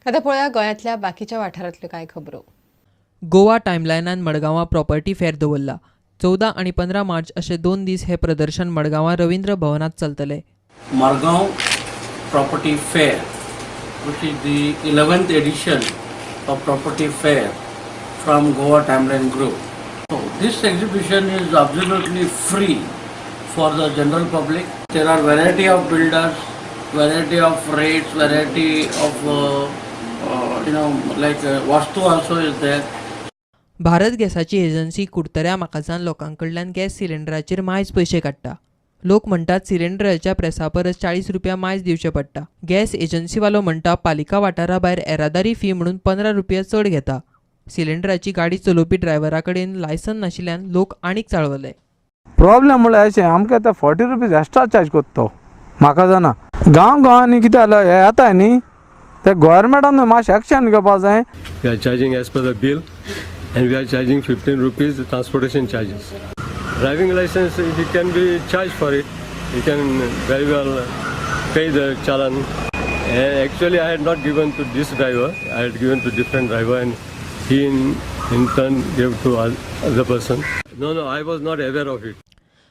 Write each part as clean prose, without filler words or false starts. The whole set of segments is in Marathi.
आता पळया गोंयांतल्या बाकीच्या वाठारांतल्यो कांय खबरो. गोवा टायमलायनान मडगांवां प्रॉपर्टी फेअर दवरला. 14 आणि 15 मार्च असे 2 दीस हे प्रदर्शन मडगांवां रवींद्र भवनात चलतले. Margao Property Fair, which is the 11th edition of Property Fair from Goa Timeline Group. So this exhibition is absolutely free for the general public. There are variety of builders, variety of rates, variety of Vastu also is there. Bharat गॅसाची एजन्सी कुडतऱ्या माकाजान लोकांकडल्यान गॅस सिलेंडराचेर मायज पयशे काडटा. लोक म्हणटात सिलेंडराच्या प्रेसा परस 40 रुपया मायज दिवचे पडटा. गॅस एजन्सीवालो म्हणटा पालिका वाठारा भायर येरादारी फी म्हणून 15 रुपया चड घेता. सिलेंडराची गाडी चलोवपी ड्रायव्हरा कडेन लायसन नाशिल्ल्यान लोक आनीक चाळवले. प्रॉब्लेम म्हळ्यार अशें आमकां आतां 40 रुपीज एक्स्ट्रा चार्ज करता तो. म्हाका जाणा गांवांनी कितें जालां हें येता न्ही ते गोवोरमेंटान मातशें एक्शन घेवपा जाय. We are charging as per the bill and we are charging 15 rupees the transportation charges. Driving license, you can be charged for it. You can very well pay the challan. And actually I had not given to this driver, I had given to different driver and he in turn gave to other person. No, I was not aware of it.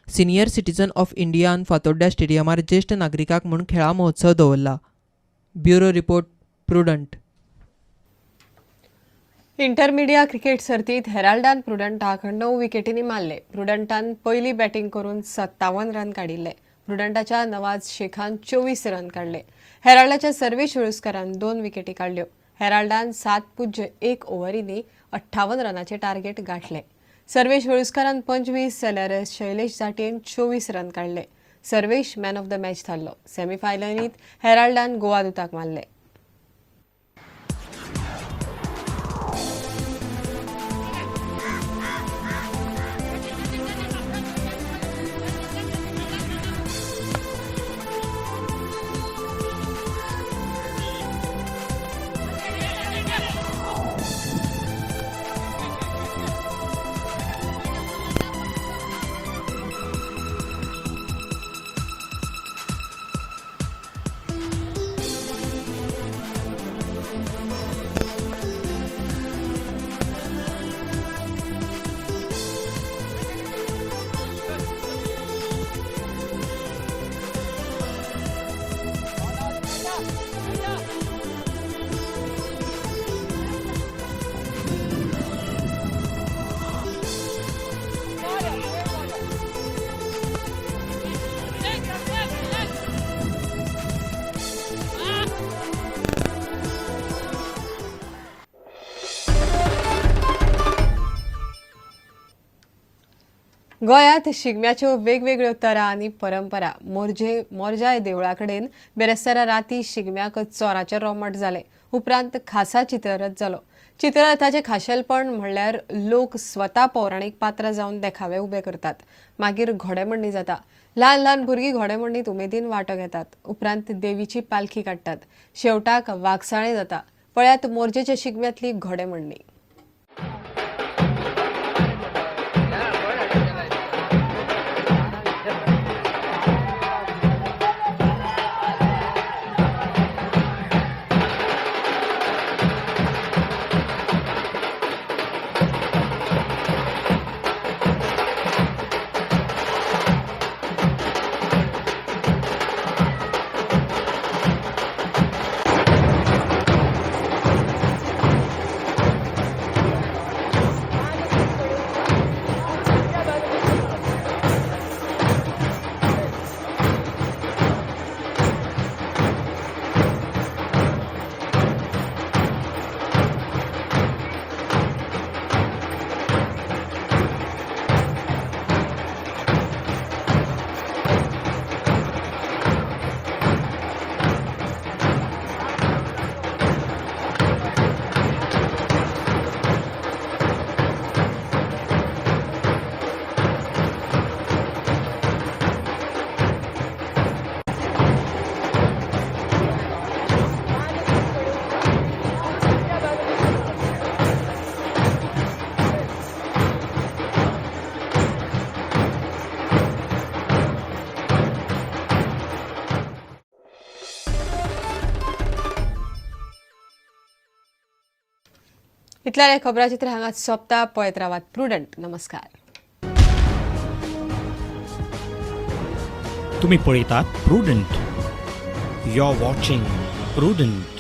Senior citizen of इंडियान फातोड्ड्या स्टेडियमार ज्येष्ठ नागरिकांक म्हूण खेळा महोत्सव दवरला. Bureau report Prudent. Intermedia cricket सर्तीत हेराल्डान प्रुडंटाक 9 विकेटींनी मारले. प्रुडंटान पयली बॅटिंग करून 57 रन काडिल्ले. प्रुडंटाच्या नवाज शेखान 24 रन काडले. हेराल्डाच्या सर्वेश वेळुस्करान 2 विकेटी काडल्यो. हेराल्डान 7.1 ओव्हरींनी 58 रनाचे टार्गेट गाठले. सर्वेश वेळुस्करान 25 जाल्यार शैलेश जाटेन 24 रन काडले. Sarvesh man of the match थारलो. सेमीफायनलींत हेराल्डान गोवा दूताक मारले. गोंयांत शिगम्याच्यो वेगवेगळ्यो तरा आनी परंपरा. मोरजाय देवळा कडेन बेरेस्तारा राती शिगम्याक चोराचें रोमट जालें. उपरांत खासा चित्ररथ जालो. चित्ररथाचें खाशेलपण म्हणल्यार लोक स्वता पौराणीक पात्रां जावन देखावे उबे करतात. मागीर घोडेमोडणी जाता. ल्हान ल्हान भुरगीं घोडेमोडणींत उमेदीन वांटो घेतात. उपरांत देवीची पालखी काडटात. शेवटाक वागसाळें जाता. पळयात मोरजेच्या शिगम्यांतली घोडेमोडणी. इतल्या खबराचित्र हांगा सोंपता. पळयत रावात प्रुडंट. नमस्कार. तुम्ही पळयतात Prudent. You are watching prudent.